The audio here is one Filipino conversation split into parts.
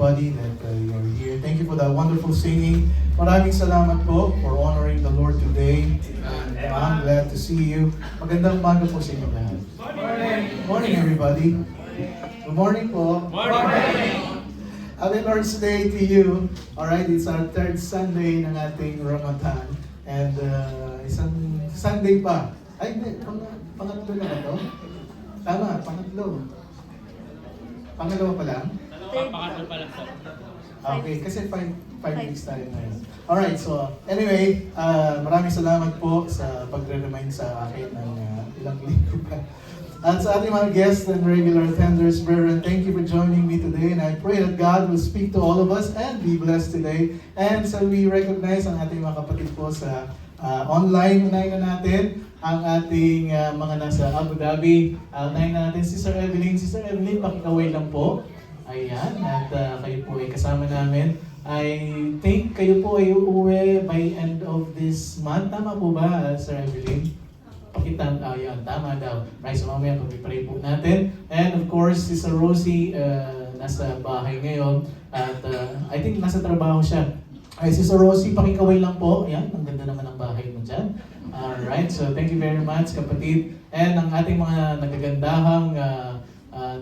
Buddy that you're here. Thank you for that wonderful singing. Maraming salamat po for honoring the Lord today. And I'm glad to see you. Magandang umaga po sa inyo lahat. Morning everybody. Good morning po. Morning! Happy Lord's Day to you. Alright, it's our third Sunday ng ating Ramadan. And isang Sunday pa. Ay, hindi. Pangatlo na ito? Tama, pangatlo. Pangalawa pa lang? Pangatlo pa lang po. Okay, kasi 5 weeks tayo ngayon. Alright, so anyway, maraming salamat po sa pagre-remind sa akin ng ilang linggo pa. At sa ating mga guests and regular attenders, brethren, thank you for joining me today. And I pray that God will speak to all of us and be blessed today. And so we recognize ang ating mga kapatid po sa online. Unahin na natin ang ating mga nasa Abu Dhabi. Unahin na natin si Sir Evelyn. Si Sir Evelyn, pakikaway lang po. Ayan, at kayo po ay kasama namin. I think kayo po ay uuwi by end of this month. Tama po ba, Sir Evelyn? Pakita, yan, tama daw. Right, so mamaya pag-pray po natin. And of course, si Sir Rosie nasa bahay ngayon. At I think nasa trabaho siya. Ay, si Sir Rosie, pakikaway lang po. Ayan, ang ganda naman ang bahay mo dyan. Alright, so thank you very much, kapatid. And ang ating mga nagagandahang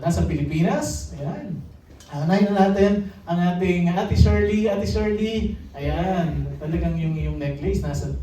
nasa Pilipinas. Ayan. Unahin na natin ang ating Ate Shirley. Ate Shirley, ayan, talagang yung necklace nasa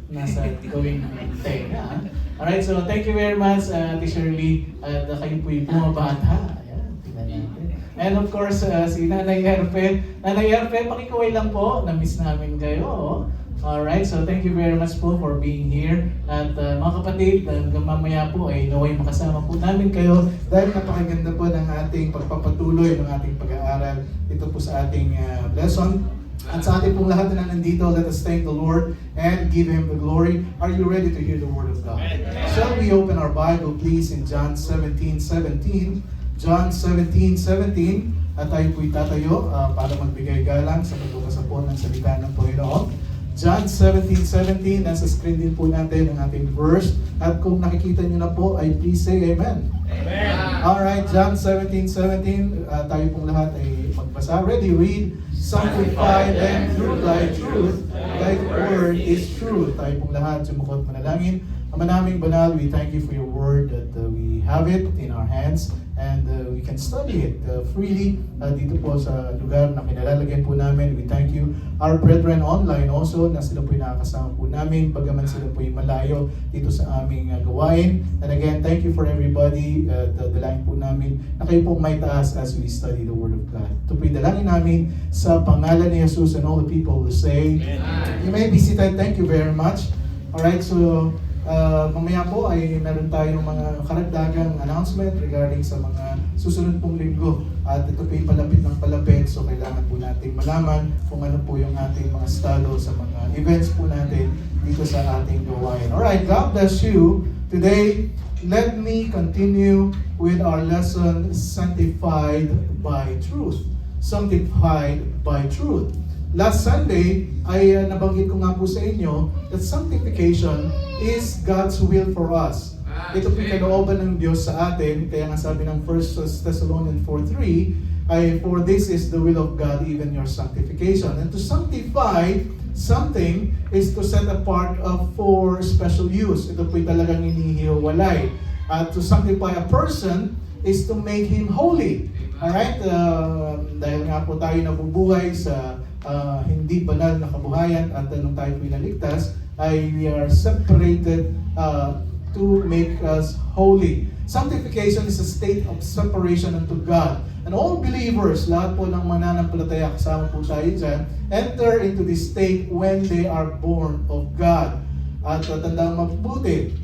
gawing tenga. Alright, so thank you very much, Ate Shirley. At kayo po'y bumabata. Ayan, tingnan natin. And of course, si Nanay Herpe. Nanay Herpe, pakikaway lang po. Na-miss namin kayo. Alright, so thank you very much po for being here. At mga kapatid, hanggang mamaya po ay naway makasama po namin kayo dahil napakaganda po ng ating pagpapatuloy ng ating pag-aaral dito po sa ating lesson. At sa ating pong lahat na nandito, let us thank the Lord and give Him the glory. Are you ready to hear the Word of God? Shall we open our Bible please in John 17:17? John 17:17. At tayo po'y tatayo para magbigay galang sa pagbabasa po ng salita ng Panginoon. John 17:17, nasa screen din po natin ang ating verse. At kung nakikita nyo na po, ay please say Amen. Amen. Alright, John 17:17, tayo pong lahat ay magbasa. Ready, read. Sanctify them through thy truth. Thy word is truth. Tayo pong lahat, sumukot manalangin. Ama naming banal, we thank you for your word that we have it in our hands and we can study it freely dito po sa lugar na kinalalagyan po namin. We thank you, our brethren online also, na sila po yung nakakasama po namin, bagaman sila po yung malayo dito sa aming gawain. And again, thank you for everybody. Dalangin po namin na kayo po may taas as we study the Word of God. Ito po yung dalangin namin sa pangalan ni Jesus, and all the people will say, Amen. You may be seated. Thank you very much. Alright, so mamaya po ay meron tayong mga karagdagang announcement regarding sa mga susunod pong linggo. At ito po yung palapit ng palapit, so kailangan po natin malaman kung ano po yung ating mga estado sa mga events po natin dito sa ating gawain. Alright, God bless you. Today, let me continue with our lesson, Sanctified by Truth. Sanctified by Truth. Last Sunday, ay nabanggit ko nga po sa inyo that sanctification is God's will for us. Ito po yung kalooban ng Diyos sa atin, kaya nga sabi ng 1 Thessalonians 4:3, ay for this is the will of God, even your sanctification. And to sanctify something is to set apart for special use. Ito po yung talagang inihiwalay. To sanctify a person is to make him holy. Alright? Dahil nga po tayo nabubuhay sa hindi banal na kabuhayan at nung tayo pinaligtas, ay we are separated to make us holy. Sanctification is a state of separation unto God. And all believers, lahat po ng mananampalataya, kasama po tayo dyan, enter into this state when they are born of God. At tandaan mabuti,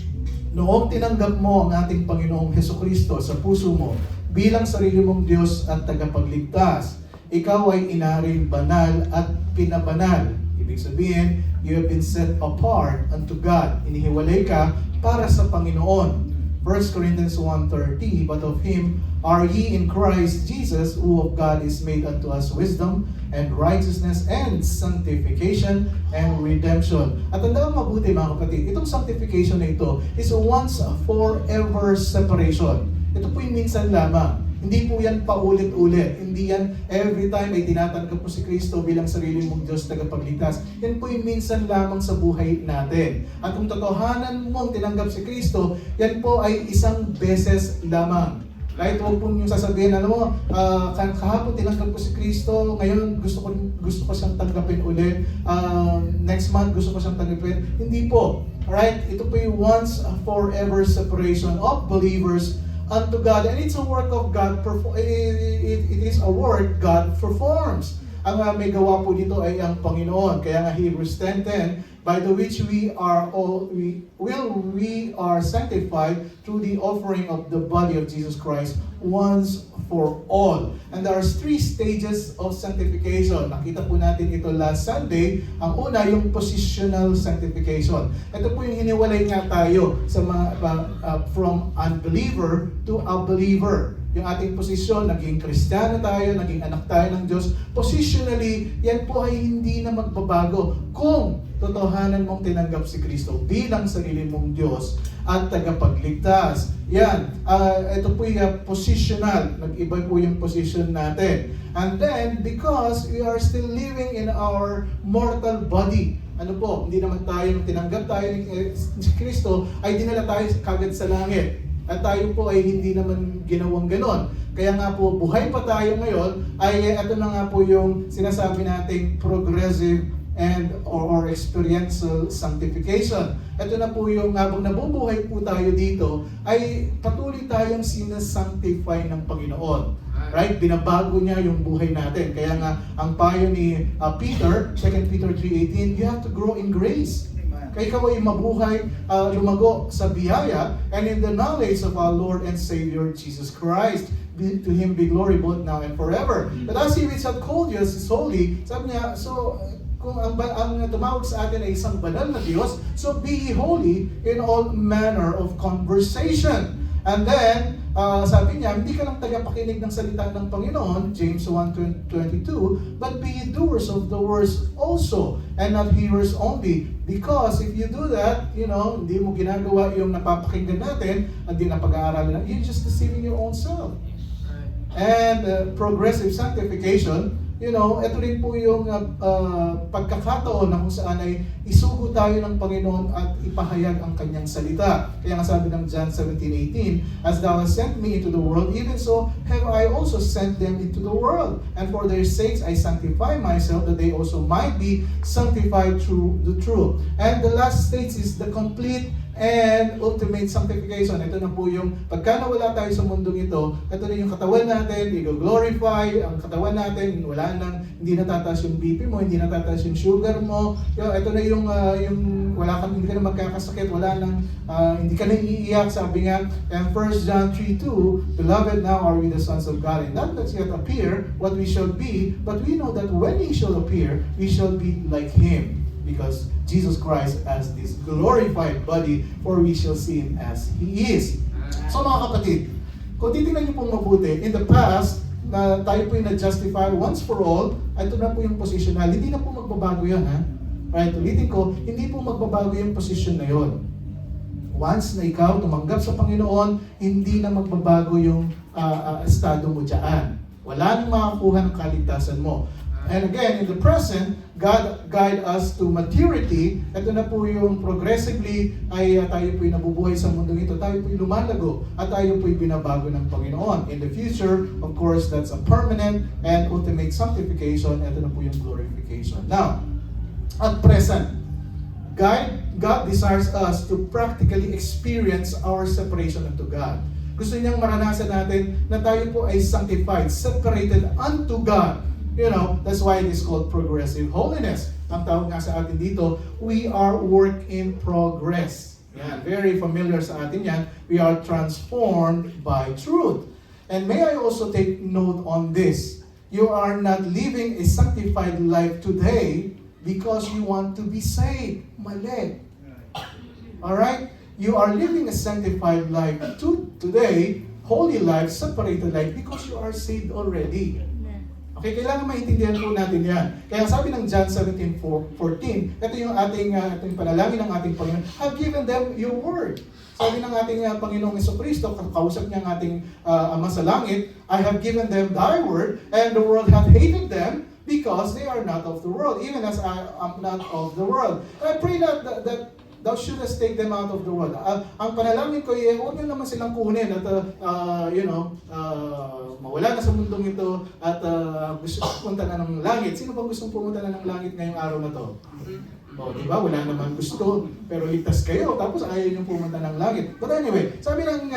noong tinanggap mo ang ating Panginoong Hesukristo sa puso mo bilang sarili mong Diyos at tagapagligtas, ikaw ay inaring banal at pinabanal. Ibig sabihin, you have been set apart unto God. Inihiwalay ka para sa Panginoon. 1 Corinthians 1:30, but of Him are ye in Christ Jesus, who of God is made unto us wisdom and righteousness and sanctification and redemption. At tandaan mabuti mga kapatid, itong sanctification na ito is a once forever separation. Ito po yung minsan lamang. Hindi po yan paulit-ulit. Hindi yan every time ay tinatanggap mo si Kristo bilang sarili mong Diyos tagapagligtas. Yan po yung minsan lamang sa buhay natin. At kung totohanan mong tinanggap si Kristo, yan po ay isang beses lamang. Right? Huwag po yung sasabihin, kahapon tinanggap ko si Kristo, ngayon gusto ko siyang tanggapin ulit, next month gusto ko siyang tanggapin. Hindi po. Alright? Ito po yung once forever separation of believers unto God. And it's a work of God, it is a work God performs. Ang may gawa po dito ay ang Panginoon. Kaya nga Hebrews 10:10, by the which we are sanctified through the offering of the body of Jesus Christ once for all. And there are 3 stages of sanctification. Nakita po natin ito last Sunday. Ang una, yung positional sanctification. Ito po yung hiniwalay nga tayo sa from unbeliever to a believer. Yung ating posisyon, naging Kristiyano tayo, naging anak tayo ng Diyos. Positionally, yan po ay hindi na magbabago kung totohanan mong tinanggap si Kristo bilang sarili mong Diyos at tagapagligtas. Yan, ito po yung positional. Nag-iba po yung position natin. And then, because we are still living in our mortal body, ano po, hindi naman tayo, tinanggap tayo ni Kristo, ay dinala tayo kagad sa langit. At tayo po ay hindi naman ginawang ganon. Kaya nga po, buhay pa tayo ngayon, ay ito na nga po yung sinasabi nating progressive and or experiential sanctification. Ito na po yung habang nabubuhay po tayo dito, ay patuloy tayong sinasanctify ng Panginoon. Right? Binabago niya yung buhay natin. Kaya nga, ang payo ni Peter, 2 Peter 3:18, you have to grow in grace. Kaya ikaw ay mabuhay, lumago sa biyaya, and in the knowledge of our Lord and Savior Jesus Christ. To Him be glory both now and forever. But as He which hath called you as His holy, sabi niya, so kung ang tumawag sa atin ay isang banal na Diyos, so be ye holy in all manner of conversation. And then, sabi niya, hindi ka lang tagapakinig ng salita ng Panginoon, James 1:22, but be ye doers of the words also, and not hearers only. Because if you do that, hindi mo ginagawa yung napapakinggan natin, hindi na pag-aaralan natin, you're just deceiving your own self. And progressive sanctification, ito rin po yung pagkakataon na kung saan ay isugo tayo ng Panginoon at ipahayag ang kanyang salita. Kaya nga sabi ng John 17:18, as thou hast sent me into the world, even so have I also sent them into the world. And for their sakes I sanctify myself, that they also might be sanctified through the truth. And the last stage is the complete and ultimate sanctification. Ito na po yung pagka nawala tayo sa mundong ito, ito na yung katawan natin, i-glorify ang katawan natin, wala nang, hindi natataas yung BP mo, hindi natataas yung sugar mo, ito na yung hindi ka na magkakasakit, wala nang, hindi ka na iiyak, sabi nga, and 1 John 3:2, beloved, now are we the sons of God, and not that yet appear what we shall be, but we know that when He shall appear, we shall be like Him. Because Jesus Christ has this glorified body, for we shall see Him as He is. So mga kapatid, kung titingnan niyo pong mabuti, in the past, na tayo po yung na-justify once for all, ito na po yung positional. Hindi na po magbabago yan, ha? Right, ulitin ko, hindi po magbabago yung position na yon. Once na ikaw tumanggap sa Panginoon, hindi na magbabago yung estado mo dyan. Wala nang makakuha ng kaligtasan mo. And again, in the present, God guide us to maturity. Ito na po yung progressively ay tayo po'y nabubuhay sa mundong ito. Tayo po'y lumalago at tayo po'y binabago ng Panginoon. In the future, of course, that's a permanent and ultimate sanctification. Ito na po yung glorification. Now, at present, God desires us to practically experience our separation unto God. Gusto niyang maranasan natin na tayo po ay sanctified, separated unto God. That's why it is called progressive holiness. Ang tawag nga sa atin dito, we are work in progress. Yan, very familiar sa atin yan. We are transformed by truth. And may I also take note on this. You are not living a sanctified life today because you want to be saved. Mali. Alright? You are living a sanctified life today, holy life, separated life, because you are saved already. Okay, kailangan maintindihan po natin yan. Kaya sabi ng John 17:14, ito yung ating panalangin ng ating Panginoon, have given them your word. Sabi ng ating Panginoong Jesucristo, kausap niya ang ating Ama sa Langit, I have given them thy word, and the world hath hated them, because they are not of the world, even as I am not of the world. And I pray that thou shouldest take them out of the world. Ang panalangin ko ay, huwag nyo naman silang kunin at, mawala na sa mundong ito at gusto pumunta na ng langit. Sino bang gustong pumunta na ng langit ngayong araw na to? O, di ba? Wala naman gusto, pero ligtas kayo, tapos ayaw nyo pumunta ng langit. But anyway, sabi ng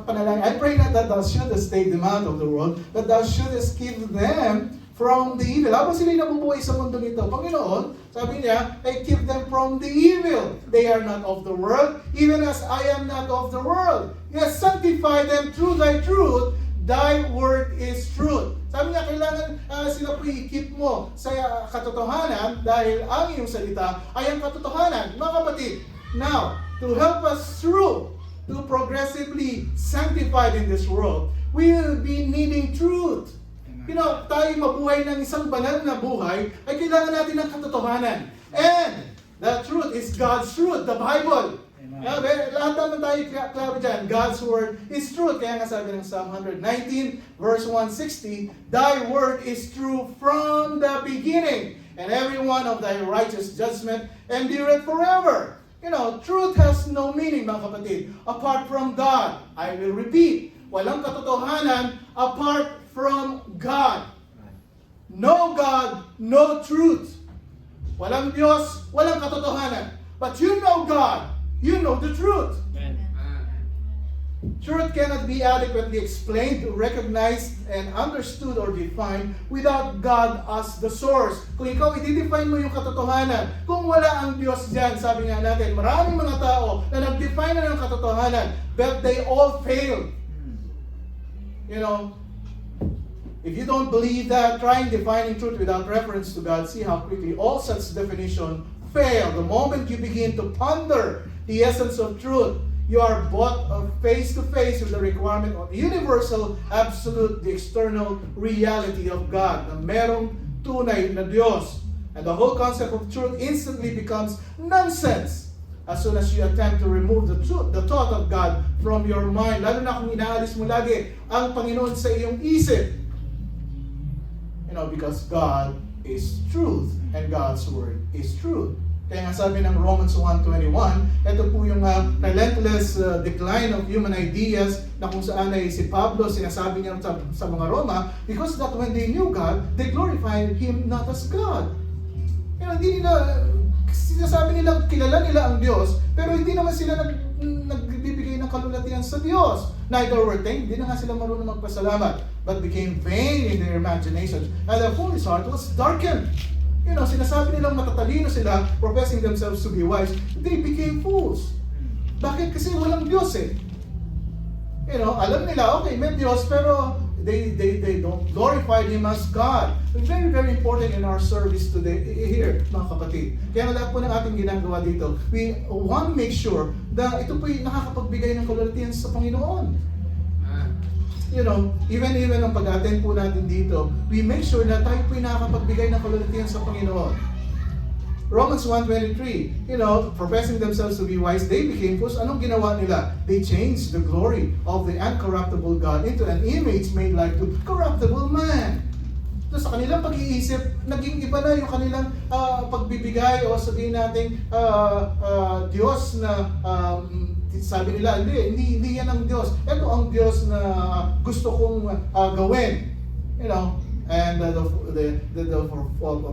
panalangin, I pray not that thou shouldest take them out of the world, but thou shouldest keep them from the evil. Habang sila'y nabubuhay sa mundong ito, Panginoon, sabi niya, I keep them from the evil. They are not of the world, even as I am not of the world. Yes, sanctify them through thy truth. Thy word is truth. Sabi niya, kailangan sila po i-keep mo sa katotohanan dahil ang iyong salita ay ang katotohanan. Mga kapatid, now, to help us through, to progressively sanctified in this world, we will be needing truth. Tayo mabuhay ng isang banal na buhay, ay kailangan natin ng katotohanan. And the truth is God's truth, the Bible. Lahat naman tayo klaro dyan. God's word is truth. Kaya nga sabi ng Psalm 119, verse 160, thy word is true from the beginning, and every one of thy righteous judgment endureth forever. Truth has no meaning, mga kapatid, apart from God. I will repeat, walang katotohanan apart from God. No God, no truth. Walang Diyos, walang katotohanan. But you know God, you know the truth. Amen. Truth cannot be adequately explained, recognized, and understood or defined without God as the source. Kung ikaw i-define mo yung katotohanan, kung wala ang Diyos dyan, sabi nga natin, maraming mga tao na nag-define na ng katotohanan, but they all failed. If you don't believe that, trying defining truth without reference to God, see how quickly all such definition fail. The moment you begin to ponder the essence of truth, you are brought face to face with the requirement of universal, absolute, the external reality of God, na merong tunay na Diyos. And the whole concept of truth instantly becomes nonsense as soon as you attempt to remove the truth, the thought of God from your mind. Lalo na kung inaalis mo lagi ang Panginoon sa iyong isip. Because God is truth and God's word is truth. Kaya nga sabi ng Romans 1:21, ito po yung relentless decline of human ideas na kung saan ay si Pablo sinasabi niya sa mga Roma, because that when they knew God, they glorified Him not as God. Hindi nila, sinasabi nila, kilala nila ang Diyos, pero hindi naman sila nagbibigay ng kalulatian sa Diyos. Neither were thankful, hindi na nga sila marunong magpasalamat, but became vain in their imaginations, and their foolish heart was darkened. Sinasabi nilang matatalino sila, professing themselves to be wise, they became fools. Bakit? Kasi walang Diyos eh. Alam nila, okay, may Diyos, pero they don't glorify Him as God. It's very, very important in our service today here, mga kapatid. Kaya lahat po ng ating ginagawa dito, we want to make sure na ito po'y nakakapagbigay ng kalulatian sa Panginoon. Even ang pag-attend po natin dito, we make sure na tayo po'y nakakapagbigay ng kalulatian sa Panginoon. Romans 1:23, professing themselves to be wise, they became fools. Anong ginawa nila? They changed the glory of the uncorruptible God into an image made like to corruptible man. So sa kanilang pag-iisip, naging iba na yung kanilang pagbibigay o sabihin natin Diyos na sabi nila, hindi yan ang Diyos. Ito ang Diyos na gusto kong gawin. And the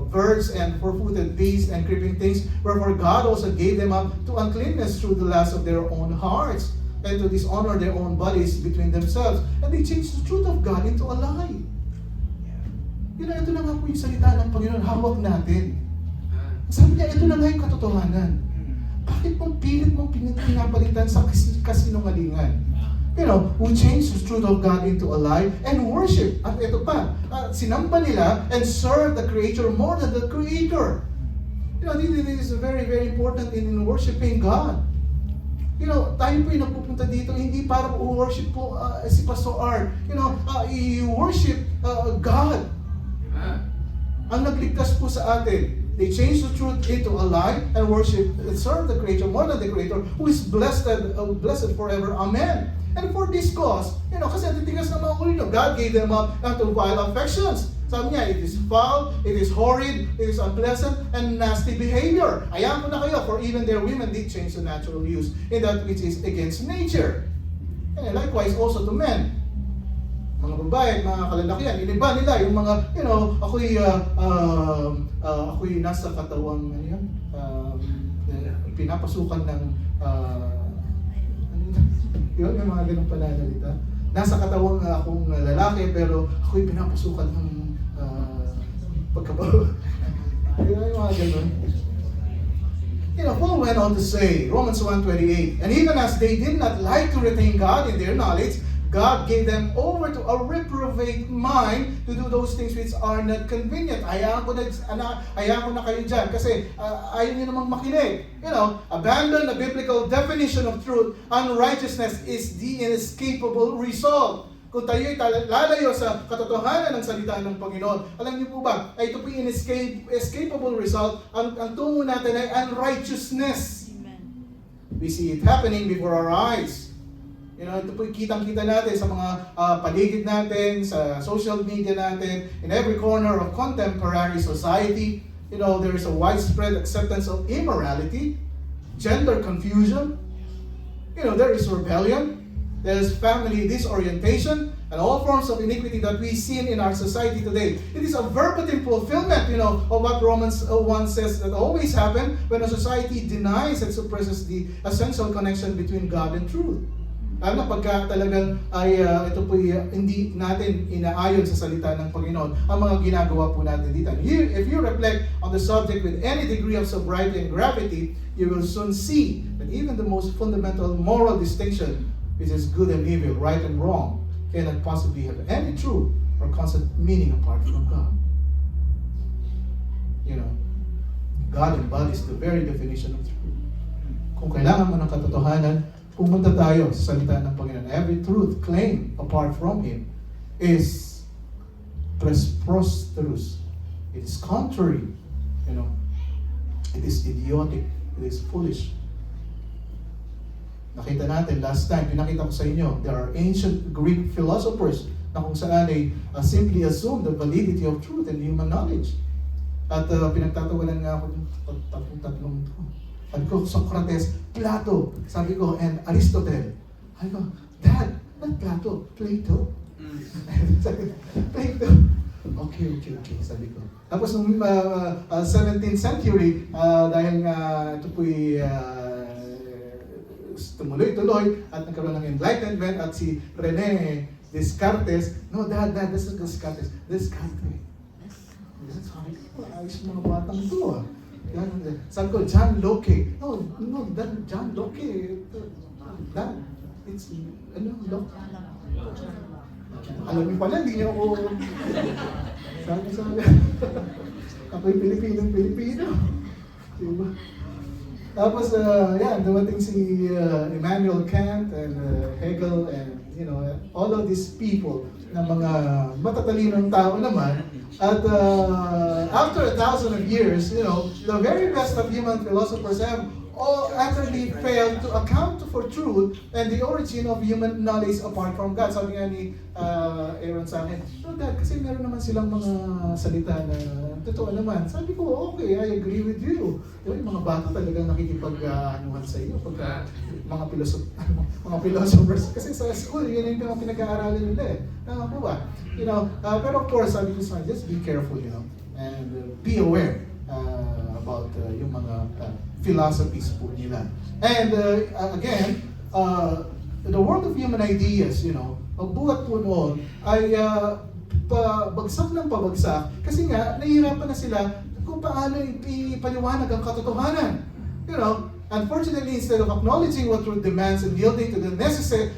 birds and four-footed beasts and creeping things, wherefore God also gave them up to uncleanness through the lust of their own hearts, and to dishonor their own bodies between themselves. And they changed the truth of God into a lie. Ito na nga po yung salita ng Panginoon, hawak natin. Sabi niya, ito na nga yung katotohanan. Bakit mong pilit mong pinapalitan sa kasinungalingan? Who changed the truth of God into a lie and worship. At ito pa, sinamba nila and serve the Creator more than the Creator. This is very, very important in worshiping God. Tayo po yung napupunta dito, hindi para worship po si Pastor Art. You worship God. ang nagligtas po sa atin. They changed the truth into a lie and worship and serve the Creator more than the Creator, who is blessed forever. Amen. And for this cause, kasi ang titigas ng mga ulo nyo, God gave them up unto vile affections. Sabi niya, it is foul, it is horrid, it is unpleasant, and nasty behavior. Ayan ko na kayo, for even their women did change the natural use in that which is against nature. And likewise also to men. Mga babae, mga kalalakihan, iniba nila yung mga, ako'y nasa katawang, pinapasukan ng, yun, yung mga ganong pananalita. Nasa katawang akong lalaki, pero ako'y pinapasukan ng pagkabaw. Yung mga ganon. Paul went on to say, Romans 1:28, and even as they did not like to retain God in their knowledge, God gave them over to a reprobate mind to do those things which are not convenient. Hayaan ko na kayo dyan kasi ayaw nyo namang makinig. Abandon the biblical definition of truth. Unrighteousness is the inescapable result. Kung tayo'y lalayo sa katotohanan ng salita ng Panginoon, alam niyo po ba, ito po yung inescapable result. Ang tungo natin ay unrighteousness. Amen. We see it happening before our eyes. Ito po kitang-kita natin sa mga paligid natin, sa social media natin, in every corner of contemporary society. There is a widespread acceptance of immorality, gender confusion. There is rebellion, there is family disorientation, and all forms of iniquity that we see in our society today. It is a verbatim fulfillment, of what Romans 1 says that always happen when a society denies and suppresses the essential connection between God and truth. Lalo na pagka talagang ay ito po hindi natin inaayon sa salita ng Panginoon ang mga ginagawa po natin dito. If you reflect on the subject with any degree of sobriety and gravity, you will soon see that even the most fundamental moral distinction, which is good and evil, right and wrong, cannot possibly have any true or constant meaning apart from God. God embodies the very definition of truth. Kung kailangan mo ng katotohanan, pumunta tayo sa salita ng Panginoon. Every truth claimed apart from Him is preposterous. It is contrary. It is idiotic. It is foolish. Nakita natin last time, pinakita ko sa inyo, there are ancient Greek philosophers na kung saan ay simply assume the validity of truth and human knowledge. At pinagtatawanan nga ako ng tatlong to. Sabi ko, Socrates, Plato. Sabi ko, and Aristotle. Sabi ko, Dad, not Plato, Plato. Plato. Okay. Sabi ko. Tapos nung 17th century, dahil nga ito po'y tumuloy-tuloy at nagkaroon ng enlightenment at si René Descartes, no, Dad, this is Descartes. Descartes. Ayos mga batang to Sabi ko, John Locke. No, John Locke. Dad, it's, Locke. Alam niyo pala, hindi niyo ako, sabi. Ako'y Pilipino. Diba? Tapos, dumating si Immanuel Kant and Hegel and, all of these people na mga matatalinong tao naman. At after 1,000 years, the very best of human philosophers have all utterly failed to account for truth and the origin of human knowledge apart from God. Sabi nga ni Aaron sa akin, no, Dad, kasi meron naman silang mga salita na totoo naman. Sabi ko, okay, I agree with you. Yung mga bata talagang nakikipag-anuhan sa iyo, pagka mga philosophers. Kasi sa school, yun yung pinag-aaralan nila eh. Tama po ba? Pero of course, sabi ko sa akin, just be careful, and be aware about yung mga philosophies po nila. And again, the world of human ideas, magbuhat po noon ay pabagsak ng pabagsak kasi nga nahihirapan na sila kung paano ipaliwanag ang katotohanan. Unfortunately, instead of acknowledging what truth demands and yielding to the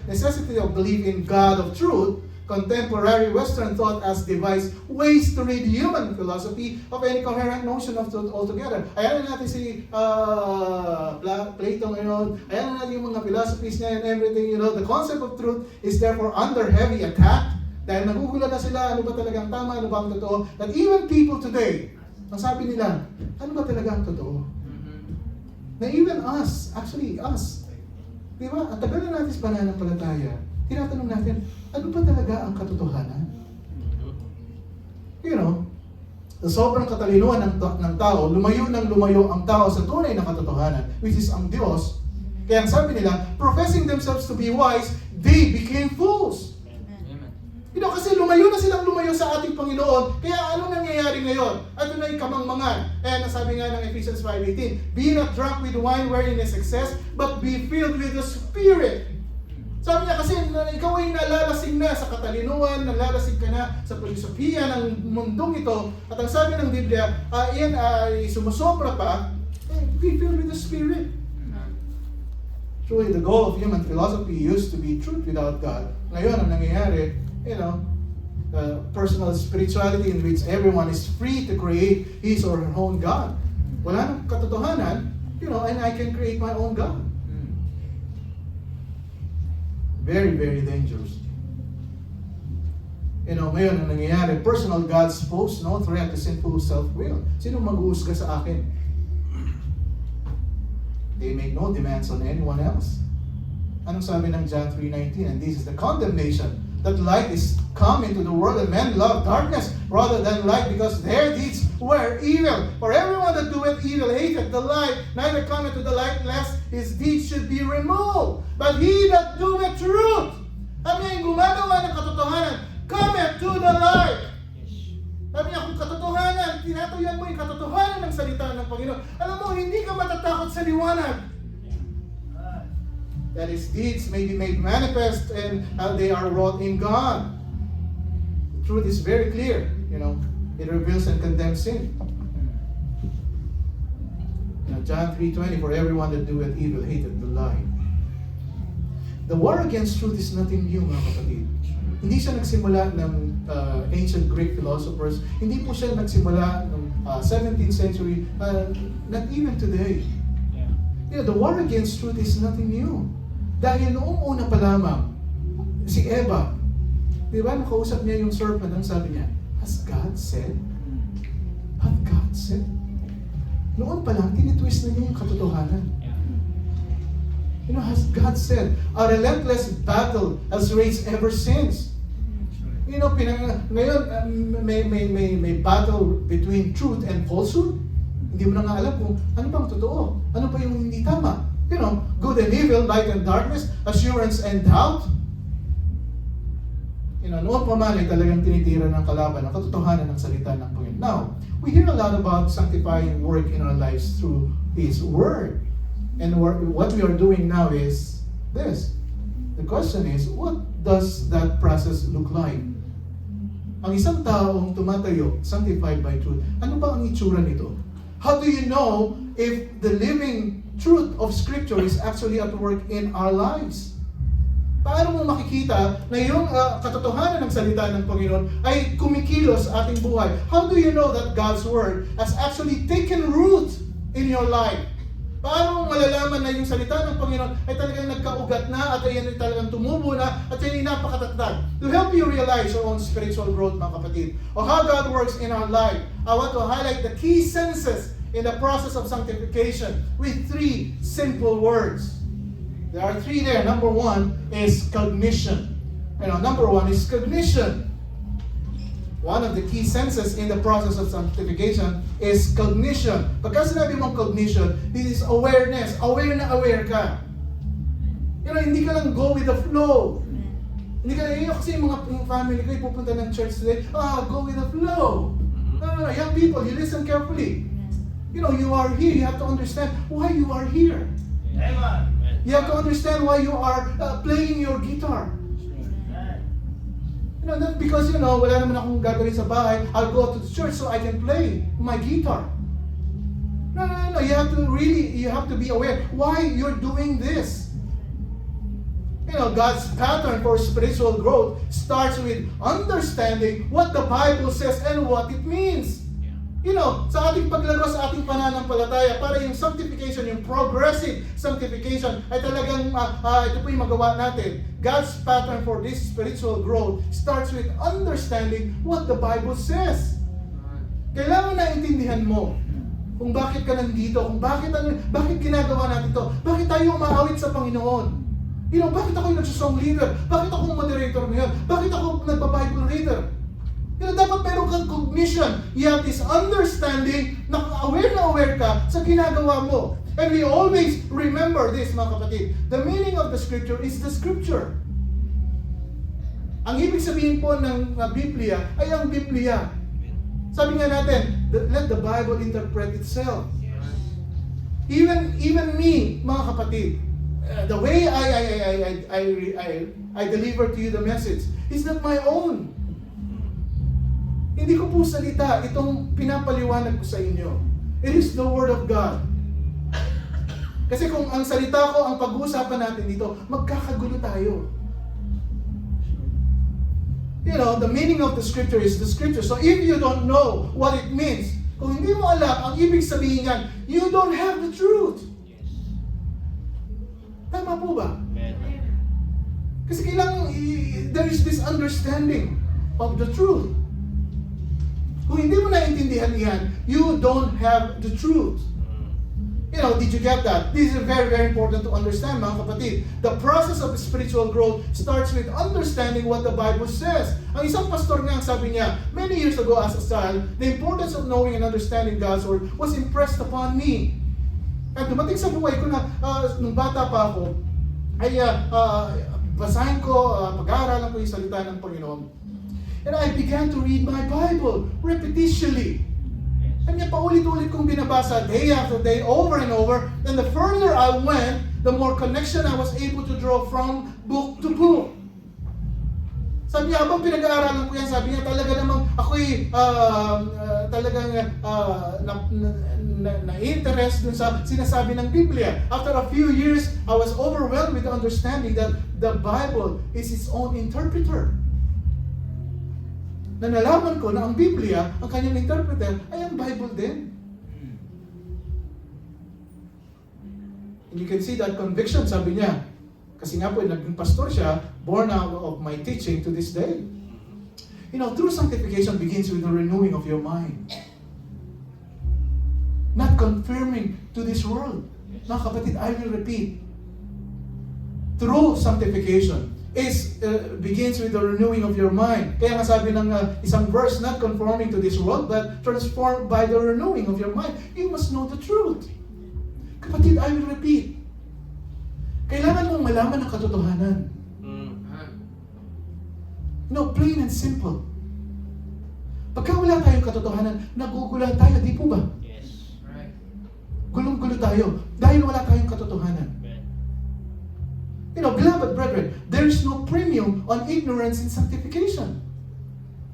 necessity of belief in God of truth, contemporary Western thought has devised ways to rid human philosophy of any coherent notion of truth altogether. Ayan na natin si Plato ngayon. Ayan na natin yung mga philosophies niya and everything. The concept of truth is therefore under heavy attack. Dahil nagugulat na sila, ano ba talagang tama, ano ba ang totoo. That even people today, ang sabi nila, ano ba talaga ang totoo? Na even us, actually us, di ba? Ang tagal na natin sa pananampalataya, tinatanong natin, ano ba talaga ang katotohanan? You know, sa sobrang katalinuhan ng tao, lumayo ang tao sa tunay na katotohanan, which is ang Diyos. Kaya ang sabi nila, professing themselves to be wise, they became fools. You know, kasi lumayo sa ating Panginoon. Kaya ano nangyayari ngayon? Ano na yung kamangmangan? Eh, nasabi nga ng Ephesians 5:18, be not drunk with wine wherein is excess, but be filled with the Spirit. Sabi niya kasi, ikaw ay nalalasing na sa katalinuhan, nalalasing ka na sa filosofiya ng mundong ito. At ang sabi ng Biblia, iyan ay sumusobra pa, be filled with the Spirit. Truly, the goal of human philosophy used to be truth without God. Ngayon, ang nangyayari, you know, personal spirituality in which everyone is free to create his or her own God. Wala nang katotohanan, you know, and I can create my own God. Very, very dangerous. You know, ngayon ang nangyayari, personal gods pose no threat to sinful self-will. Sino mag-uusga sa akin? They make no demands on anyone else. Anong sabi ng John 3:19? And this is the condemnation, that light is come into the world, and men love darkness rather than light, because their deeds were evil. For everyone that doeth evil hated the light, neither cometh to the light, lest his deeds should be removed. But he that doeth truth, sabi niya, yung gumagawa ng katotohanan, cometh to the light. Sabi niya, kung katotohanan, tinatayuan mo yung katotohanan ng salita ng Panginoon. Alam mo, hindi ka matatakot sa liwanag. That his deeds may be made manifest, and how they are wrought in God. The truth is very clear, you know. It reveals and condemns sin. You know, John 3:20, for everyone that doeth evil hated the light. The war against truth is nothing new, mga kapatid. Hindi siya nagsimula ng ancient Greek philosophers. Hindi po siya nagsimula ng 17th century, not even today. You know, the war against truth is nothing new. Dahil noong una pa lamang, si Eva, di ba, nakausap niya yung serpent, ang sabi niya, has God said? Has God said? Noon pa lang, tinitwist na niya yung katotohanan. You know, has God said? A relentless battle has raged ever since. You know, ngayon, may battle between truth and falsehood. Hindi mo na nga alam kung ano bang totoo, ano pa yung hindi tama. You know, good and evil, light and darkness, assurance and doubt. You know, noon pa man ay talagang tinitira ng kalaban ang katotohanan ng salita ng Panginoon. Now, we hear a lot about sanctifying work in our lives through His Word. And what we are doing now is this. The question is, what does that process look like? Ang isang taong tumatayo, sanctified by truth, ano ba ang itsura nito? How do you know if the living truth of Scripture is actually at work in our lives? Paano mo makikita na yung katotohanan ng salita ng Panginoon ay kumikilos sa ating buhay? How do you know that God's Word has actually taken root in your life? Paano mo malalaman na yung salita ng Panginoon ay talagang nagkaugat na at ay talagang tumubo na at yan ay napakatatag? To help you realize your own spiritual growth, mga kapatid, or how God works in our life, I want to highlight the key senses in the process of sanctification with 3 simple words. There are 3 there. Number 1 is cognition. Number 1 is cognition. One of the key senses in the process of sanctification is cognition. Pagka sinabi mong cognition, this is awareness. Aware na aware ka. Hindi ka lang go with the flow. Hindi ka, kasi yung mga family ko, pupunta ng church today, go with the flow. No. Young people, you listen carefully. You are here. You have to understand why you are here. Amen. You have to understand why you are playing your guitar. Not because, wala naman akong gagawin sa bahay, I'll go to the church so I can play my guitar. No. You have to be aware why you're doing this. God's pattern for spiritual growth starts with understanding what the Bible says and what it means. Sa ating paglaro sa ating pananampalataya, para yung sanctification, yung progressive sanctification, ay talagang ito po yung magawa natin. God's pattern for this spiritual growth starts with understanding what the Bible says. Kailangan naintindihan mo kung bakit ka nandito, kung bakit ginagawa natin ito, bakit tayo umaawit sa Panginoon. Bakit ako yung nagsusong leader? Bakit ako moderator ngayon? Bakit ako nagpa-Bible reader? Dapat meron kang cognition. You have this understanding na aware ka sa ginagawa mo. And we always remember this, mga kapatid. The meaning of the scripture is the scripture. Ang ibig sabihin po ng Biblia ay ang Biblia. Sabi nga natin, let the Bible interpret itself. Even me, mga kapatid, the way I deliver to you the message is not my own. Hindi ko po salita itong pinapaliwanag ko sa inyo. It is the Word of God. Kasi kung ang salita ko, ang pag-uusapan natin dito, magkakagulo tayo. The meaning of the scripture is the scripture. So if you don't know what it means, kung hindi mo alam ang ibig sabihin yan, you don't have the truth. Tama po ba? Kasi kailangan, there is this understanding of the truth. Kung hindi mo naintindihan yan, you don't have the truth. Did you get that? This is very, very important to understand, mga kapatid. The process of spiritual growth starts with understanding what the Bible says. Ang isang pastor nga, sabi niya, many years ago as a child, the importance of knowing and understanding God's Word was impressed upon me. At dumating sa buhay ko na, nung bata pa ako, ay basahin ko, pag-aaralan ko yung salita ng Panginoon. And I began to read my Bible repetitiously. And yan, paulit-ulit kong binabasa day after day, over and over. And the further I went, the more connection I was able to draw from book to book. Sabi niya, habang pinag-aaralan ko yan, sabi niya, talaga namang ako'y talagang na-interest dun sa sinasabi ng Biblia. After a few years, I was overwhelmed with the understanding that the Bible is its own interpreter. Na nalaman ko na ang Biblia, ang kanyang interpreter, ay ang Bible din. And you can see that conviction, sabi niya. Kasi nga po, naging pastor siya, born out of my teaching to this day. True sanctification begins with the renewing of your mind. Not conforming to this world. Mga kapatid, I will repeat. True sanctification begins with the renewing of your mind. Kaya nga sabi ng isang verse, not conforming to this world, but transformed by the renewing of your mind. You must know the truth. Kapatid, I will repeat. Kailangan mong malaman ang katotohanan. Plain and simple. Pagka wala tayong katotohanan, nagugulan tayo, di po ba? Yes. Right. Gulong-gulo tayo dahil wala tayong katotohanan. Beloved brethren, there is no premium on ignorance in sanctification.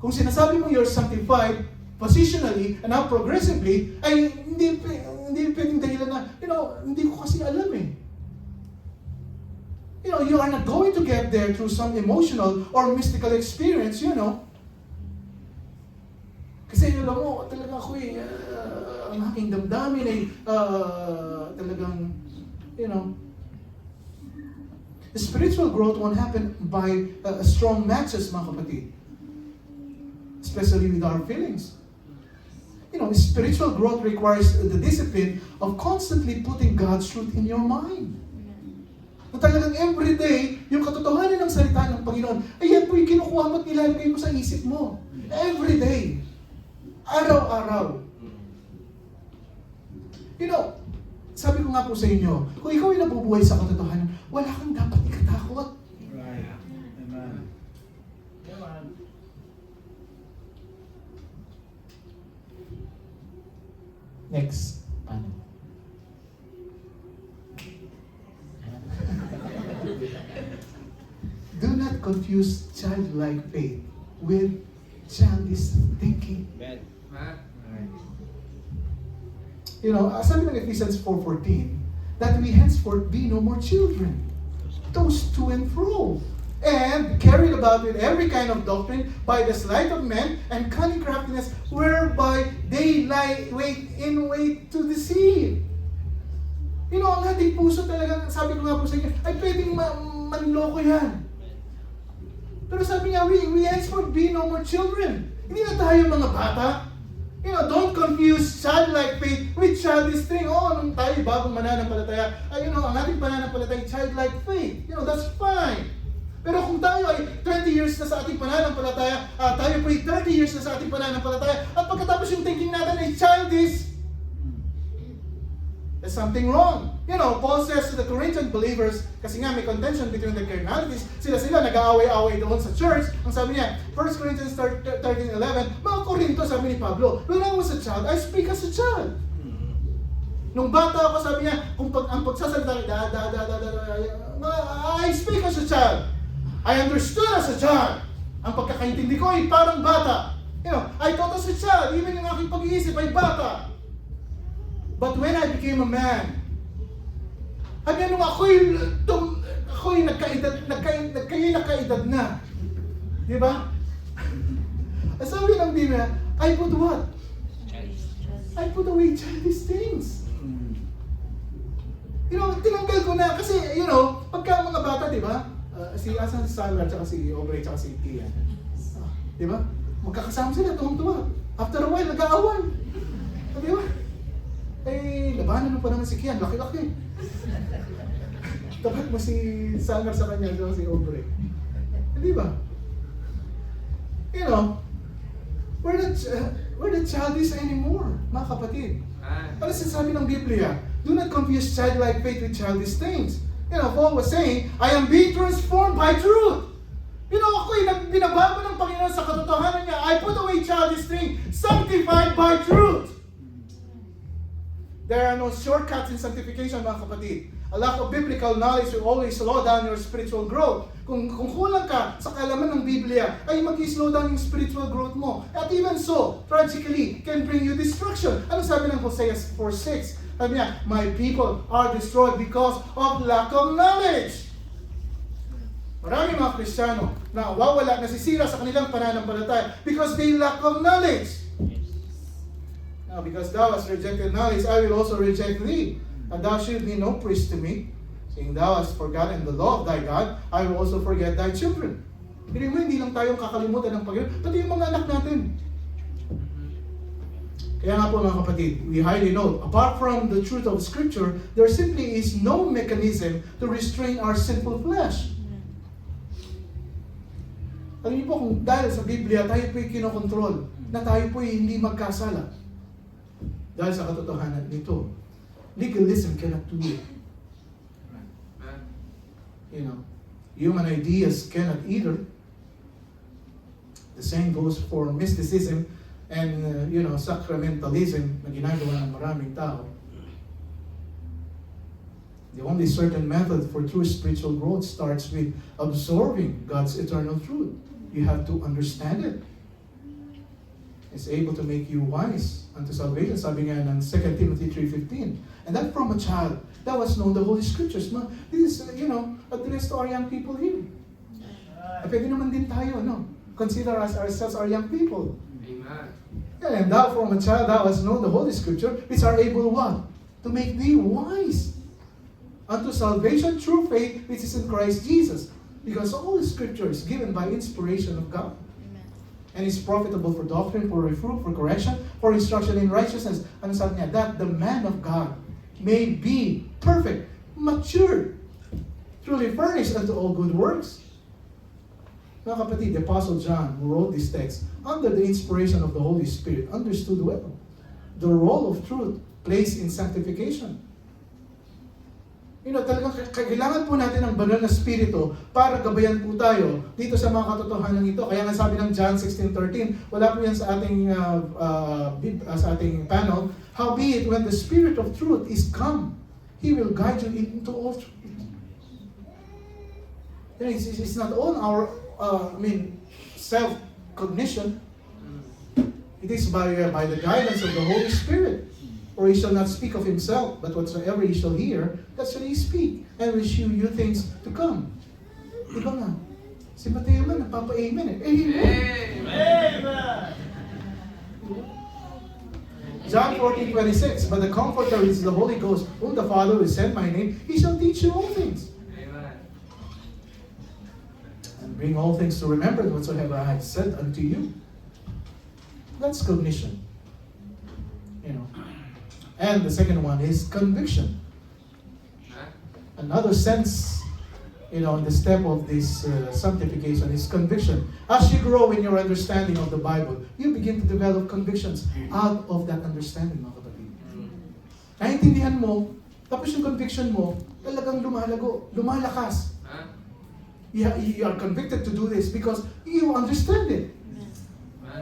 Kung sinasabi mo you're sanctified positionally and now progressively, ay hindi pwedeng dahilan na, hindi ko kasi alam eh. You are not going to get there through some emotional or mystical experience, Kasi alam mo, talaga ako ang aking damdamin ay talagang, the spiritual growth won't happen by strong matches, mga kapatid. Especially with our feelings. Spiritual growth requires the discipline of constantly putting God's truth in your mind. Na talagang everyday, yung katotohanan ng salita ng Panginoon, ay yan po yung kinukuha mo at nilalagay mo sa isip mo. Everyday. Araw-araw. Sabi ko nga po sa inyo, kung ikaw ay nabubuhay sa katotohanan, wala kang dapat ikatakot. Right. Amen. Next. Do not confuse childlike faith with childish thinking. Amen. Sabi ng Ephesians 4:14, that we henceforth be no more children, tossed to and fro, and carried about with every kind of doctrine by the sleight of men and cunning craftiness, whereby they lie wait to deceive. You know, ang ating puso talaga, sabi ko nga po sa inyo, ay pwedeng manloko yan. Pero sabi niya, we henceforth be no more children. Hindi na tayo mga bata. You know, don't confuse childlike faith with childish thing. Nung tayo bagong mananampalataya, ang ating pananampalataya, childlike faith. You know, that's fine. Pero kung tayo ay 20 years na sa ating pananampalataya, tayo po ay 30 years na sa ating pananampalataya, at pagkatapos yung thinking natin ay childish, there's something wrong. You know, Paul says to the Corinthian believers, kasi nga may contention between the carnalities, sila nag-aaway-aaway doon sa church. Ang sabi niya, 1 Corinthians 13:11, mga Korinto, sabi ni Pablo, when I was a child, I speak as a child. Nung bata ako, sabi niya, ang pagsasalita, I speak as a child. I understood as a child. Ang pagkakaintindi ko ay parang bata. You know, I thought as a child, even yung aking pag-iisip ay bata. But when I became a man, nung ako'y nagkaedad na. Di ba? Sabi ng Biblia, I put what? I put away childish things. You know, tinanggal ko na kasi, you know, pagka mga bata, di ba? Si Sandra, tsaka si Aubrey, tsaka si Tia. Di ba? Magkakasama sila, tuwang-tuwa. After a while, nag-aaway. Di ba? Labanan mo pa naman si Kian, laki-laki. Tapat mo si Sandra sa kanya, tsaka si Aubrey. Di ba? You know, we're not childish anymore, mga kapatid. Ano sinasabi ng Biblia? Do not confuse childlike faith with childish things. You know, Paul was saying, I am being transformed by truth. You know, ako'y binabago ng Panginoon sa katotohanan niya. I put away childish things, sanctified by truth. There are no shortcuts in sanctification, mga kapatid. A lack of biblical knowledge will always slow down your spiritual growth. Kung kulang ka sa kaalaman ng Biblia, ay mag-slow down yung spiritual growth mo. At even so, tragically, can bring you destruction. Ano sabi ng Hosea 4:6? Sabi niya, my people are destroyed because of lack of knowledge. Maraming mga Kristiyano na wawala, nasisira sa kanilang pananampalataya because they lack of knowledge. Now, because thou hast rejected knowledge, I will also reject thee. And thou shalt be no priest to me. Saying thou hast forgotten the law of thy God, I will also forget thy children. Hindi lang tayong kakalimutan ng Panginoon, pati yung mga anak natin. Kaya nga po mga kapatid, we highly note, apart from the truth of Scripture, there simply is no mechanism to restrain our sinful flesh. Alam niyo po, kung dahil sa Biblia, tayo po'y kinokontrol, na tayo po'y hindi magkasala. Dahil sa katotohanan nito, legalism cannot do it. You know, human ideas cannot either. The same goes for mysticism and sacramentalism na ginagawa ng maraming tao. The only certain method for true spiritual growth starts with absorbing God's eternal truth. You have to understand it. It's able to make you wise unto salvation. Sabi nga ng 2 Timothy 3:15. And that from a child that was known the Holy Scriptures. This is, addressed to our young people here. Pwede naman din tayo, no? Consider ourselves our young people. Amen. And thou from a child thou hast known the Holy Scripture, which are able what? To make thee wise unto salvation through faith which is in Christ Jesus. Because all the Scripture is given by inspiration of God. And is profitable for doctrine, for reproof, for correction, for instruction in righteousness. Ano sabi niya? That the man of God may be perfect, mature, truly furnished unto all good works. Mga kapatid, the Apostle John, who wrote this text, under the inspiration of the Holy Spirit, understood well the role of truth plays in sanctification. Talagang kailangan po natin ng banal na spirito para gabayan po tayo dito sa mga katotohanan ito. Kaya nga sabi ng John 16:13, wala po yan sa ating panel. Howbeit, when the Spirit of truth is come, He will guide you into all truth. It's not on our self-cognition. It is by the guidance of the Holy Spirit. For he shall not speak of himself, but whatsoever he shall hear, that shall he speak, and will shew you things to come. Diba nga? Si Mateo man, nagpapa-amen eh. Amen. John 14:26, but the Comforter is the Holy Ghost, whom the Father will send my name, He shall teach you all things. And bring all things to remembrance whatsoever I have said unto you. That's cognition. You know. And the second one is conviction. Another sense, you know, in the step of this sanctification is conviction. As you grow in your understanding of the Bible, you begin to develop convictions out of that understanding, mga kapatid. Naintindihan mo, tapos yung conviction mo, talagang lumalago, lumalakas. You are convicted to do this because you understand it.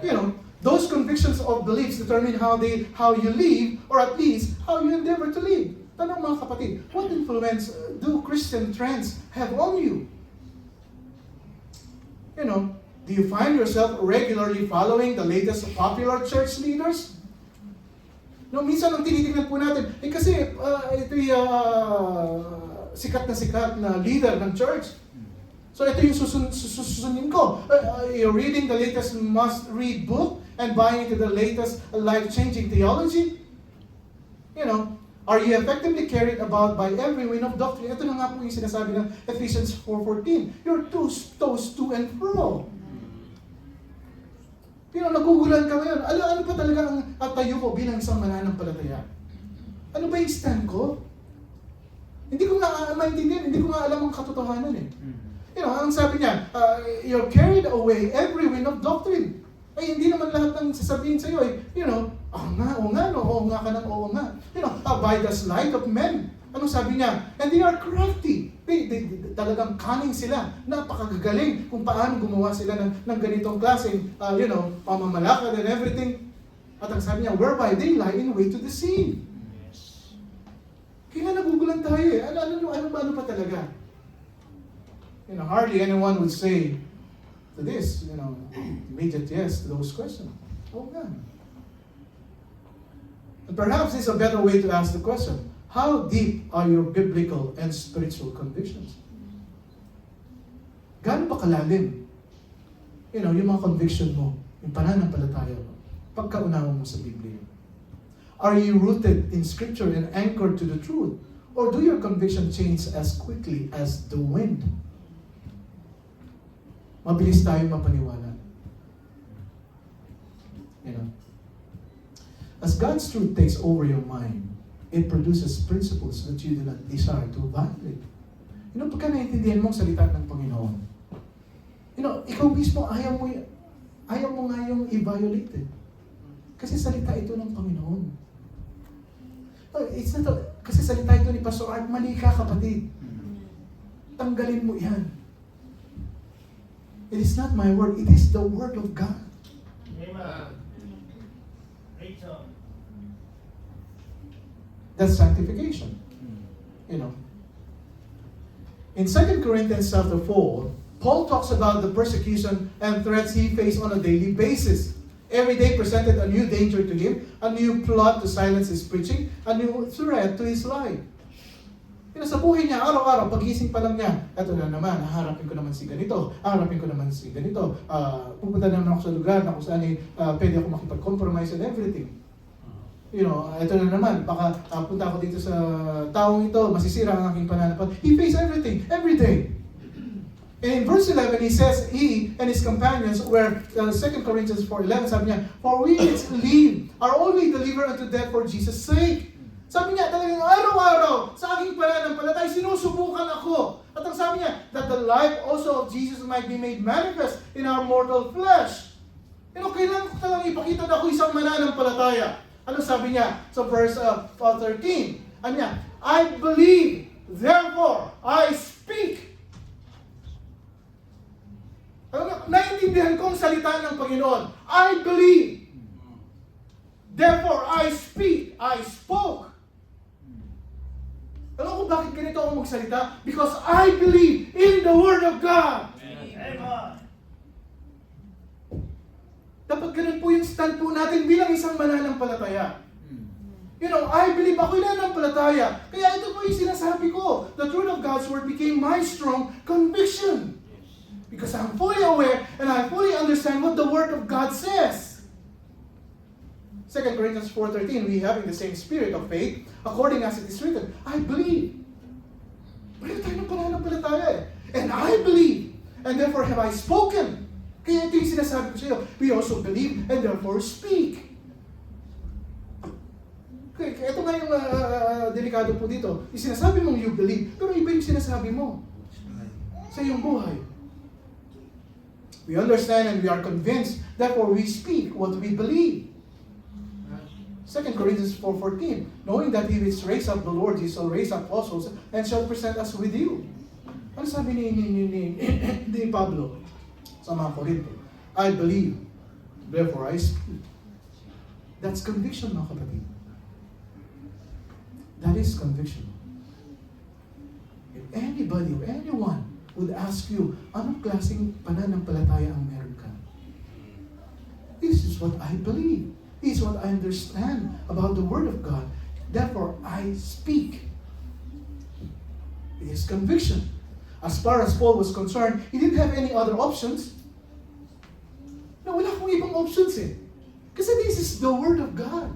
You know, those convictions of beliefs determine how you live, or at least how you endeavor to live. Tanong mga kapatid, what influence do Christian trends have on you? You know, do you find yourself regularly following the latest popular church leaders? No, minsan ang tinitingnan po natin, kasi ito yung sikat na leader ng church. So ito yung susunin ko. You're reading the latest must-read book and buying into the latest life-changing theology? You know, are you effectively carried about by every wind of doctrine? Ito na nga po yung sinasabi ng Ephesians 4:14. You're tossed to and fro. Pero nagugulan ka ngayon. Ano pa talaga ang tayo ko bilang isang mananampalataya? Ano ba yung stand ko? Hindi ko nga maintindihan, hindi ko nga alam ang katotohanan eh. You know, ang sabi niya, you're carried away every wind of doctrine. Ay, hindi naman lahat ng sasabihin sa'yo eh, you know, oo nga ka ng oo nga. You know, by the sleight of men. Anong sabi niya? And they are crafty. They talagang cunning sila. Napakagagaling kung paano gumawa sila ng ganitong klaseng, you know, pamamalakad and everything. At ang sabi niya, whereby they lie in way to deceive. Kaya nagugulan tayo eh. Ano pa talaga? You know, hardly anyone would say to this, you know, immediate yes to those questions. Oh man. And perhaps it's a better way to ask the question, how deep are your biblical and spiritual convictions? Gaano ba kalalim? You know, yung mga conviction mo, yung pananampalataya mo, pagkaunawa mo sa Biblia. Are you rooted in Scripture and anchored to the truth? Or do your conviction change as quickly as the wind? Mabilis tayong mapaniwala. You know, as God's truth takes over your mind, it produces principles that you do not desire to violate. You know, pagka naiintindihan mo ang salita ng Panginoon, you know, ikaw mismo ayaw mo nga yung i-violate eh. Kasi salita ito ng Panginoon. Kasi salita ito ni Pastor Art, mali ka kapatid. Tanggalin mo yan. It is not my word, it is the word of God. Amen. That's sanctification. You know. In 2 Corinthians chapter 4, Paul talks about the persecution and threats he faced on a daily basis. Every day presented a new danger to him, a new plot to silence his preaching, a new threat to his life. You know, sa buhay niya, araw-araw, pagising pa lang niya, eto na naman, haharapin ko naman si ganito, haharapin ko naman si ganito, pupunta naman ako sa lugar na kung saan pwede ako makipag-compromise and everything. You know, eto na naman, baka punta ako dito sa taong ito, masisira ang aking pananampalataya. He faced everything, every day. And in verse 11, he says, he and his companions were, 2 Corinthians 4:11, sabi niya, for we which live are only delivered unto death for Jesus' sake. Sabi niya, talagang araw-araw, sa aking pananampalataya, sinusubukan ako. At ang sabi niya, that the life also of Jesus might be made manifest in our mortal flesh. You know, kailangan ko talagang ipakita na ako isang mananampalataya. Ano sabi niya sa verse 13? Ano niya? I believe, therefore I speak. Naintindihan ko ang salita ng Panginoon. I believe, therefore I speak. I spoke. Alam ko bakit ganito ako magsalita? Because I believe in the Word of God. Amen. Dapat ganun po yung stand po natin bilang isang mananampalataya. You know, I believe ako'y nananampalataya. Kaya ito po yung sinasabi ko. The truth of God's Word became my strong conviction. Because I'm fully aware and I fully understand what the Word of God says. 2 Corinthians 4:13, we having the same spirit of faith, according as it is written, I believe. Pareho tayo ng pananampalataya eh. And I believe, and therefore have I spoken. Kaya ito yung sinasabi ko sa iyo. We also believe, and therefore speak. Kaya ito nga yung delikado po dito. Yung sinasabi mong you believe, pero iba yung sinasabi mo sa iyong buhay. We understand and we are convinced, therefore we speak what we believe. 2 Corinthians 4:14, knowing that He which raised up the Lord, He shall raise up also and shall present us with you. Ano sabi ni Pablo sa mga Korinto? I believe, therefore I speak. That's conviction, mga kapatid. That is conviction. If anybody or anyone would ask you, anong klaseng pananampalataya ang meron ka? This is what I believe. This is what I understand about the Word of God. Therefore, I speak. It is conviction. As far as Paul was concerned, he didn't have any other options. No, wala akong ibang options eh. Kasi this is the Word of God.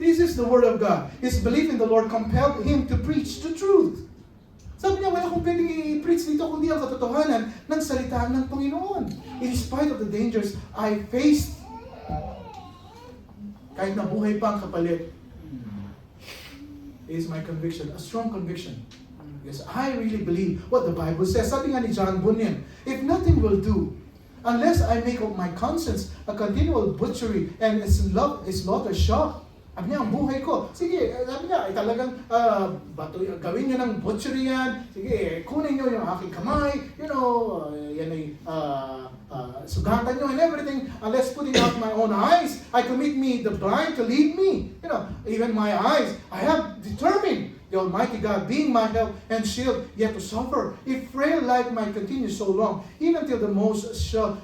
This is the Word of God. His belief in the Lord compelled him to preach the truth. Sabi niya, wala akong pwedeng i-preach dito kundi ang katotohanan ng salita ng Panginoon. In spite of the dangers I faced, kahit nabuhay pa ang kapalit, it is my conviction, a strong conviction. Because I really believe what the Bible says. Sabi nga ni John Bunyan, if nothing will do, unless I make of my conscience a continual butchery and its slaughter shop, sabi niya, ang buhay ko, sige, sabi niya, talagang gawin niyo ng butchery yan, sige, kunin niyo yung aking kamay, yan ay sugatan niyo and everything, unless putting out my own eyes, I commit me the blind to lead me. Even my eyes, I have determined the Almighty God being my help and shield, yet to suffer, if frail life might continue so long, even till the most shall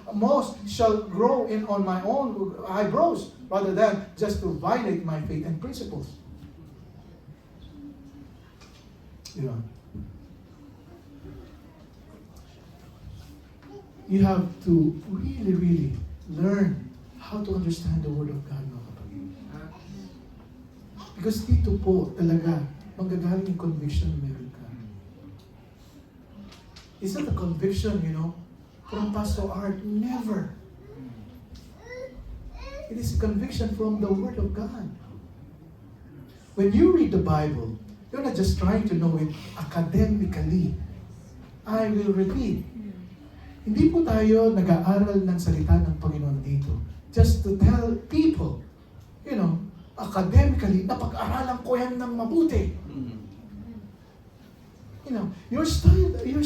grow in on my own eyebrows, rather than just to violate my faith and principles. You have to really, really learn how to understand the Word of God, mga kapatid. Because dito po talaga manggagaling yung conviction na meron ka. Is that a conviction, from Pastor Art? Never. It is a conviction from the Word of God. When you read the Bible, you're not just trying to know it academically. I will repeat. Hindi po tayo nag-aaral ng salita ng Panginoon dito just to tell people, academically, napag-aralan ko yan ng mabuti. You're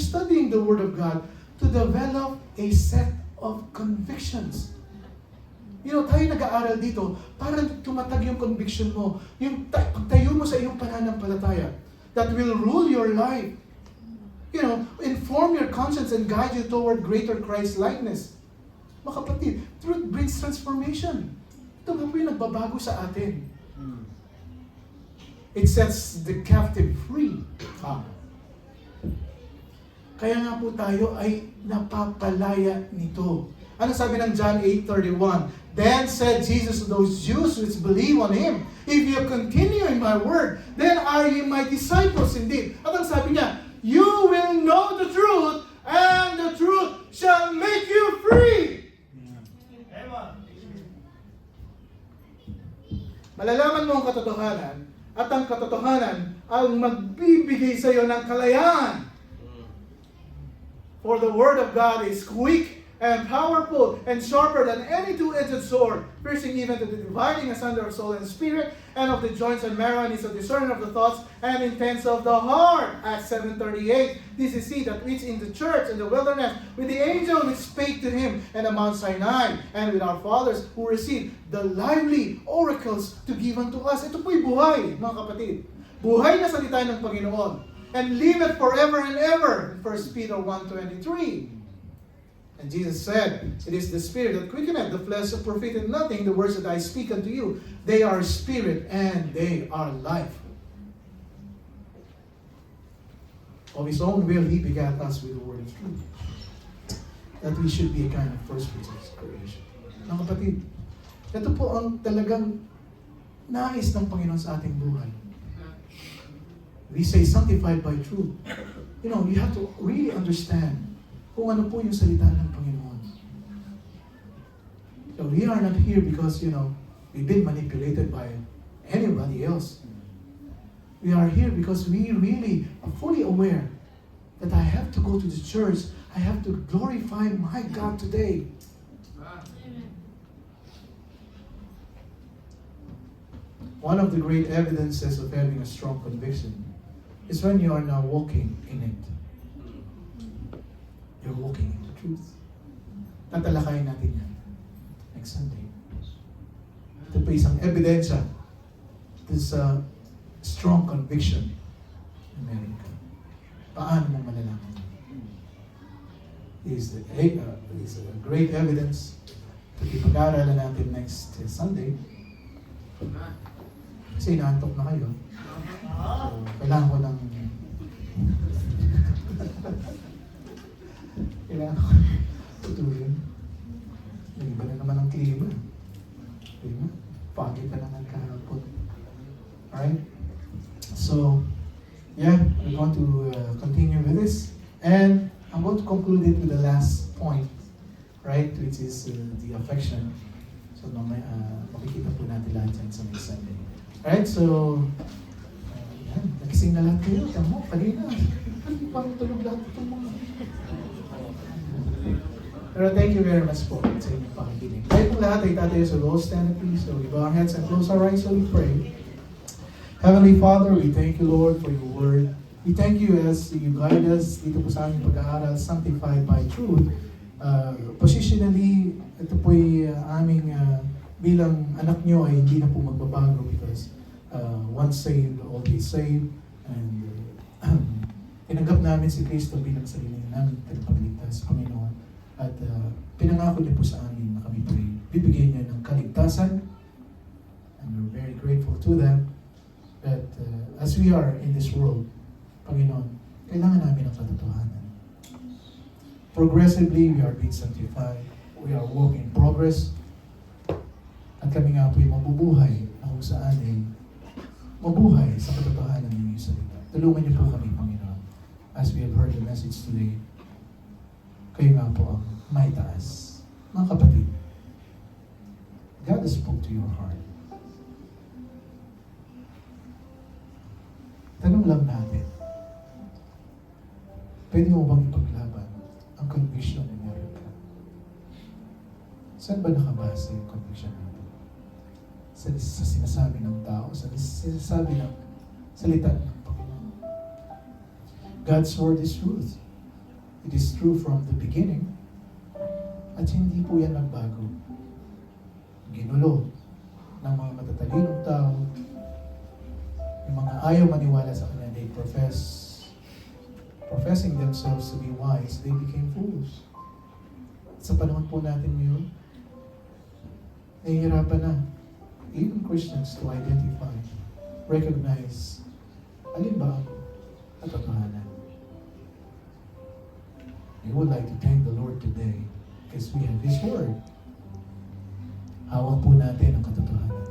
studying the Word of God to develop a set of convictions. Tayo nag-aaral dito para tumatag yung conviction mo, yung pagtayo mo sa iyong pananampalataya that will rule your life. Inform your conscience and guide you toward greater Christ-likeness. Mga kapatid, truth brings transformation. Ito nga po yung nagbabago sa atin. It sets the captive free. Kaya nga po tayo ay napapalaya nito. Ano sabi ng John 8:31? Then said Jesus to those Jews which believe on Him, if you continue in my word, then are ye my disciples indeed. At ang sabi niya, you will know the truth, and the truth shall make you free. Malalaman mo ang katotohanan, at ang katotohanan ang magbibigay sa iyo ng kalayaan. For the Word of God is quick and powerful and sharper than any two-edged sword, piercing even to the dividing asunder of soul and spirit, and of the joints and marrow, and is a discerner of the thoughts and intents of the heart. Acts 7:38. This is he that preached in the church in the wilderness with the angel which spake to him, and at Mount Sinai, and with our fathers who received the lively oracles to give unto us. Ito po'y buhay, mga kapatid. Buhay na salita ng Panginoon. And live it forever and ever. 1 Peter 1:23. And Jesus said, it is the Spirit that quickeneth, the flesh that profiteth nothing. The words that I speak unto you, they are spirit and they are life. Of His own will He begat us with the word of truth. that we should be a kind of first fruits of His creation. Mga kapatid, ito po ang talagang nais ng Panginoon sa ating buhay. We say sanctified by truth. You know, you have to really understand kung ano po yung salita ng Panginoon. So we are not here because, you know, we've been manipulated by anybody else. We are here because we really are fully aware that I have to go to the church. I have to glorify my God today. One of the great evidences of having a strong conviction is when you are now walking in it. You're walking in the truth. Tatalakayin natin yan next Sunday. Ito pa isang ebidensya. This strong conviction na meron ka. Paano mo malalaman? Is a great evidence na ipag-aaralan natin next Sunday. Kasi inaantok na kayo. So, kailangan ko ng tutulin. Iba na naman ang klima. Diba? Pagit ka naman kahapon. Alright? So, yeah, we're going to continue with this. And I'm going to conclude it with the last point, right? Which is the affection. So, makikita po natin lahat yan sa next Sunday. Alright, so, yan, nagising na lahat kayo. Tama, kanina. Hindi pa tulog lahat itong mga. Pero thank you very much po sa inyong pakikinig. Tayo po lahat ay tatayo sa roll, stand up please. So we bow our heads and close our eyes so we pray. Heavenly Father, we thank you, Lord, for your word. We thank you as you guide us dito po sa aming pag-aaral, sanctified by truth. Positionally, ito po'y aming bilang anak nyo ay hindi na po magbabago because once saved, always saved. And tinanggap namin si Kristo bilang sarili namin tagapagligtas, Panginoon. At pinangako niyo po sa amin na kami po'y bibigyan niya ng kaligtasan. And we're very grateful to them. That as we are in this world, Panginoon, kailangan namin ng katotohanan. Progressively, we are being sanctified. We are walking in progress. At kami nga po'y mabubuhay na kung saan ay mabuhay sa katotohanan ng iyong salita. Tulungan niyo po kami, Panginoon. As we have heard the message today, kayo nga po ang may taas. Mga kapatid, God spoke to your heart. Tanong lang natin, pwede mo bang ipaglaban ang conviction na meron ka? Saan ba nakabase yung conviction natin? Sa sinasabi ng tao, sa sinasabi ng salita ng Panginoon. God's word is truth. It is true from the beginning. At hindi po yan nagbago. Ginulo ng mga matatalinong tao, yung mga ayaw maniwala sa kanya, they professing themselves to be wise, they became fools. At sa panahon po natin ngayon, nahihirapan na even Christians to identify, recognize, alin ba ang katotohanan. We would like to thank the Lord today because we have His Word. Hawak po natin ang katotohanan.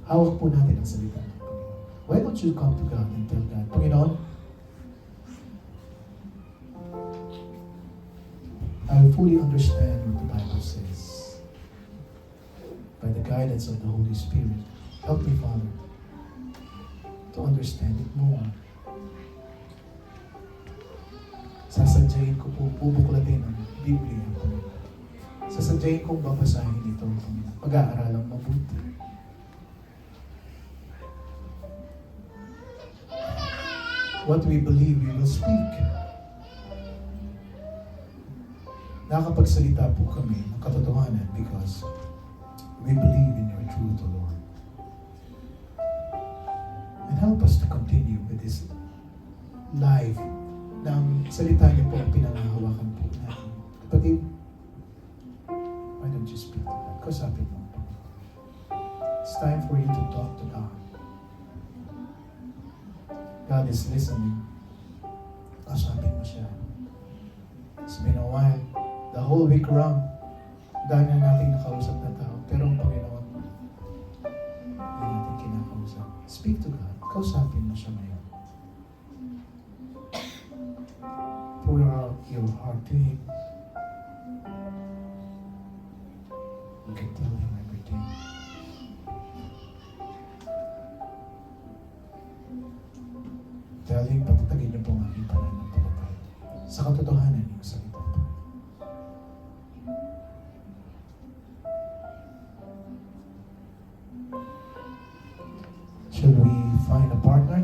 Hawak po natin ang salita ng Panginoon. Why don't you come to God and tell God, Panginoon, I fully understand what the Bible says. By the guidance of the Holy Spirit, help me, Father, to understand it more. Sasadyain ko po, bubuklatin ang Biblia, Panginoon. Sasadyain kong babasahin ito, Panginoon. Pag-aaralang mabuti. What we believe, we will speak. Nakapagsalita po kami ng katotohanan because we believe in your truth, O Lord. And help us to continue with this life ng salita niyo po ang pinangahawakan po natin. Kapatid, why don't you speak to God? Kausapin mo. It's time for you to talk to God. God is listening. Kausapin mo siya. It's been a while. The whole week round, dahil na natin nakausap na tao. Pero ang Panginoon, hindi natin kinakausap. Speak to God. Kausapin mo siya ngayon. Pour out your heart to Him. You can tell Him everything. Tell Him, patatagin niyo po ang aking pananampalataya sa katotohanan ng salita. Shall we find a partner?